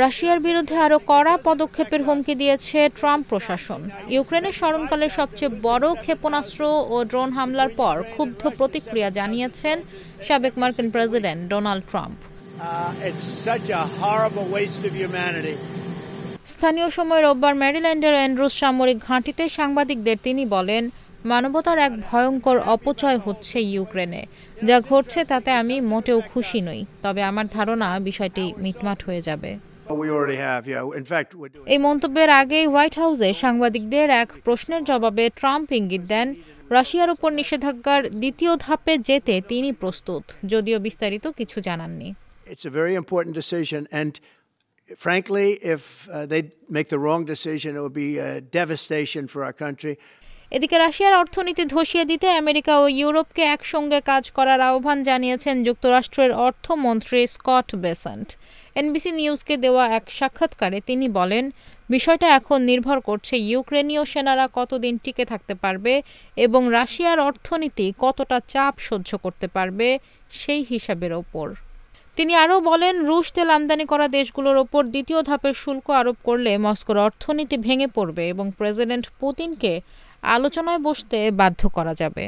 রাশিয়ার বিরুদ্ধে আরও কড়া পদক্ষেপের হুমকি দিয়েছে ট্রাম্প প্রশাসন। ইউক্রেনের স্মরণকালের সবচেয়ে বড় ক্ষেপণাস্ত্র ও ড্রোন হামলার পর ক্ষুব্ধ প্রতিক্রিয়া জানিয়েছেন সাবেক মার্কিন প্রেসিডেন্ট ডোনাল্ড ট্রাম্প। স্থানীয় সময় রোববার ম্যারিল্যান্ডের অ্যান্ড্রুজ সামরিক ঘাঁটিতে সাংবাদিকদের তিনি বলেন, মানবতার এক ভয়ঙ্কর অপচয় হচ্ছে ইউক্রেনে। যা ঘটছে তাতে আমি মোটেও খুশি নই, তবে আমার ধারণা বিষয়টি মিটমাট হয়ে যাবে। এই মন্তব্যের আগেই হোয়াইট হাউসে সাংবাদিকদের এক প্রশ্নের জবাবে ট্রাম্প ইঙ্গিত দেন, রাশিয়ার উপর নিষেধাজ্ঞার দ্বিতীয় ধাপে যেতে তিনি প্রস্তুত, যদিও বিস্তারিত কিছু জানাননি। Frankly, if they make the wrong decision, it would be a devastation for our country. এদিকে রাশিয়ার অর্থনীতি ধসিয়ে দিতে আমেরিকা ও ইউরোপকে একসঙ্গে কাজ করার আহ্বান জানিয়েছেন যুক্তরাষ্ট্রের অর্থমন্ত্রী স্কট বেসেন্ট। এনবিসি নিউজকে দেওয়া এক সাক্ষাৎকারে তিনি বলেন, বিষয়টা এখন নির্ভর করছে ইউক্রেনীয় সেনারা কতদিন টিকে থাকতে পারবে এবং রাশিয়ার অর্থনীতি কতটা চাপ সহ্য করতে পারবে সেই হিসাবের ওপর। তিনি আরও বলেন, রুশ তেল আমদানি করা দেশগুলোর ওপর দ্বিতীয় ধাপের শুল্ক আরোপ করলে মস্কোর অর্থনীতি ভেঙে পড়বে এবং প্রেসিডেন্ট পুতিনকে আলোচনায় বসতে বাধ্য করা যাবে।